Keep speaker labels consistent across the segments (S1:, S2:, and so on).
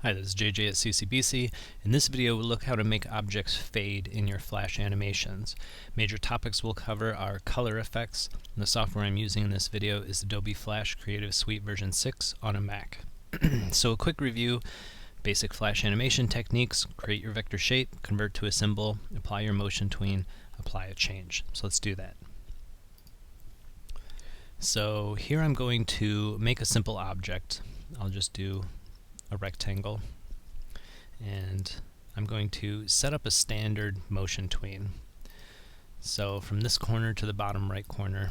S1: Hi, this is JJ at CCBC. In this video, we'll look how to make objects fade in your Flash animations. Major topics we'll cover are color effects, and the software I'm using in this video is Adobe Flash Creative Suite version 6 on a Mac. So a quick review: basic Flash animation techniques: create your vector shape, convert to a symbol, apply your motion tween, apply a change. So let's do that. So here I'm going to make a simple object. I'll just do a rectangle, and I'm going to set up a standard motion tween. So from this corner to the bottom right corner,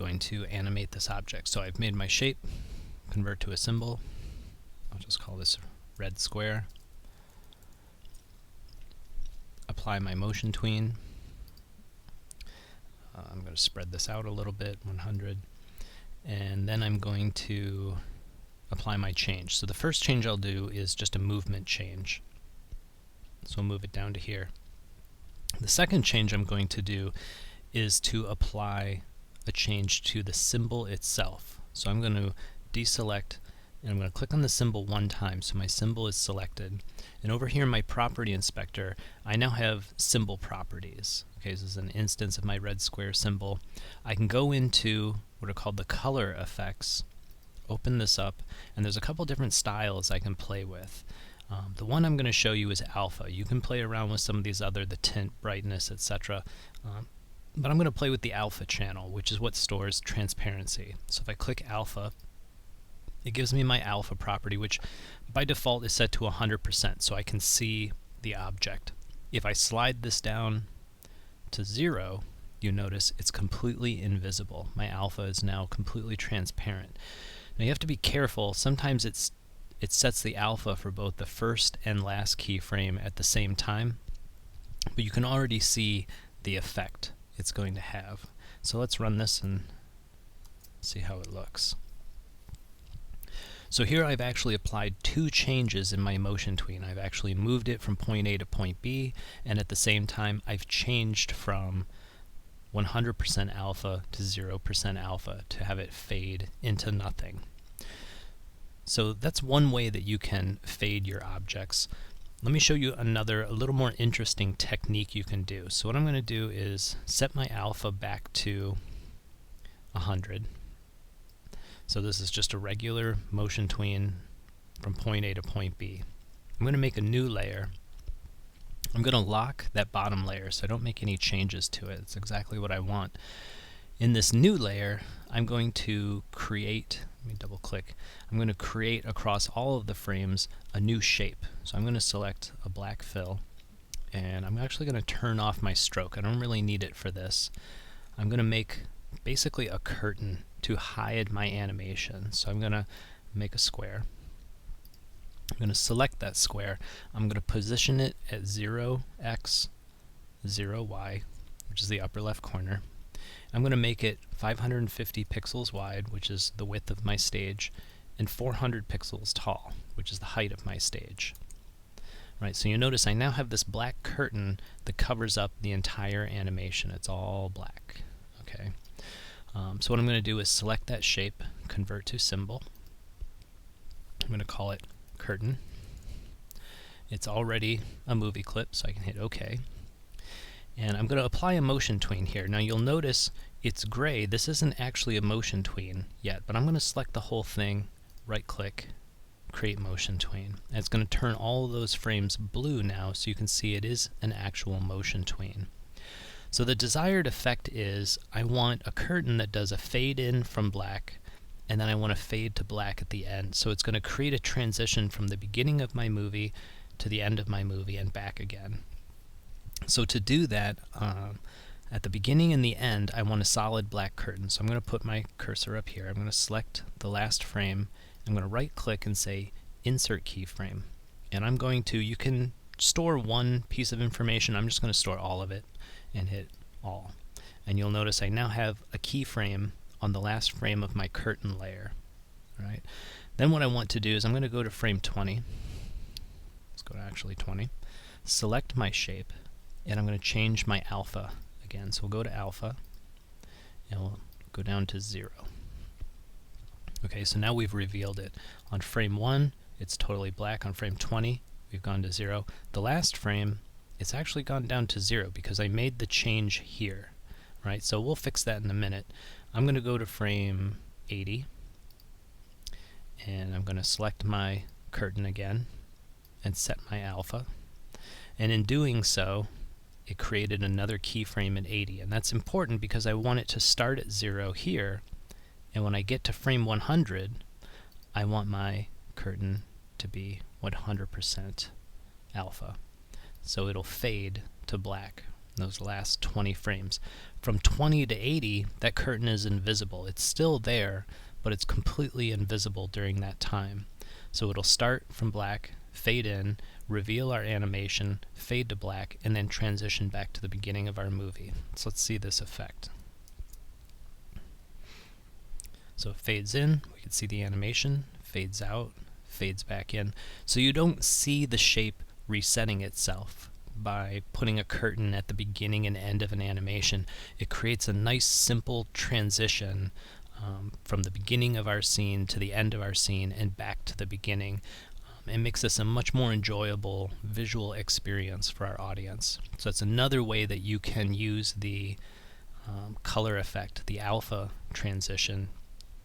S1: we're going to animate this object. So I've made my shape, convert to a symbol. I'll just call this red square. Apply my motion tween. I'm going to spread this out a little bit, 100. And then I'm going to apply my change. So the first change I'll do is just a movement change. So I'll move it down to here. The second change I'm going to do is to apply a change to the symbol itself. So I'm going to deselect, and I'm going to click on the symbol one time so my symbol is selected. And over here in my property inspector, I now have symbol properties. Okay, this is an instance of my red square symbol. I can go into what are called the color effects, open this up, and there's a couple different styles I can play with. The one I'm going to show you is alpha. You can play around with some of these other, the tint, brightness, etc. But I'm going to play with the alpha channel, which is what stores transparency. So if I click alpha, it gives me my alpha property, which by default is set to 100%, so I can see the object. If I slide this down to 0, you notice it's completely invisible. My alpha is now completely transparent. Now you have to be careful. Sometimes it sets the alpha for both the first and last keyframe at the same time, but you can already see the effect it's going to have. So let's run this and see how it looks. So here I've actually applied two changes in my motion tween. I've actually moved it from point A to point B, and at the same time I've changed from 100% alpha to 0% alpha to have it fade into nothing. So that's one way that you can fade your objects. Let me show you another, a little more interesting technique you can do. So what I'm going to do is set my alpha back to 100. So this is just a regular motion tween from point A to point B. I'm going to make a new layer. I'm going to lock that bottom layer so I don't make any changes to it. It's exactly what I want. In this new layer, I'm going to create, let me double click, I'm going to create across all of the frames a new shape. So I'm going to select a black fill, and I'm actually going to turn off my stroke. I don't really need it for this. I'm going to make basically a curtain to hide my animation. So I'm going to make a square. I'm going to select that square. I'm going to position it at 0x, 0y, which is the upper left corner. I'm going to make it 550 pixels wide, which is the width of my stage, and 400 pixels tall, which is the height of my stage. Right, so you notice I now have this black curtain that covers up the entire animation. It's all black. Okay. So what I'm going to do is select that shape, convert to symbol. I'm going to call it curtain. It's already a movie clip, so I can hit OK. And I'm going to apply a motion tween here. Now you'll notice it's gray. This isn't actually a motion tween yet, but I'm going to select the whole thing, right click, create motion tween. And it's going to turn all of those frames blue now, so you can see it is an actual motion tween. So the desired effect is I want a curtain that does a fade in from black, and then I want to fade to black at the end. So it's going to create a transition from the beginning of my movie to the end of my movie and back again. So to do that, at the beginning and the end, I want a solid black curtain. So I'm going to put my cursor up here. I'm going to select the last frame. I'm going to right click and say Insert Keyframe. And I'm going to, you can store one piece of information. I'm just going to store all of it and hit all. And you'll notice I now have a keyframe on the last frame of my curtain layer. Right. Then what I want to do is I'm going to go to frame 20. Let's go to actually 20. Select my shape, and I'm going to change my alpha again. So we'll go to alpha, and we'll go down to 0. Okay, so now we've revealed it. On frame 1, it's totally black. On frame 20, we've gone to 0. The last frame, it's actually gone down to 0 because I made the change here, right? So we'll fix that in a minute. I'm going to go to frame 80, and I'm going to select my curtain again and set my alpha. And in doing so, it created another keyframe at 80, and that's important because I want it to start at 0 here, and when I get to frame 100, I want my curtain to be 100% alpha. So it'll fade to black in those last 20 frames. From 20 to 80, that curtain is invisible. It's still there, but it's completely invisible during that time. So it'll start from black, fade in, reveal our animation, fade to black, and then transition back to the beginning of our movie. So let's see this effect. So it fades in, we can see the animation, fades out, fades back in. So you don't see the shape resetting itself by putting a curtain at the beginning and end of an animation. It creates a nice simple transition from the beginning of our scene to the end of our scene and back to the beginning. It makes this a much more enjoyable visual experience for our audience. So it's another way that you can use the color effect, the alpha transition,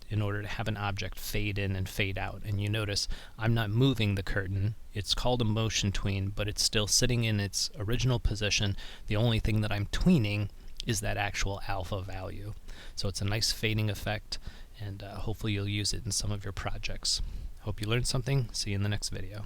S1: in order to have an object fade in and fade out. And you notice I'm not moving the curtain. It's called a motion tween, but it's still sitting in its original position. The only thing that I'm tweening is that actual alpha value. So it's a nice fading effect, and hopefully you'll use it in some of your projects. Hope you learned something. See you in the next video.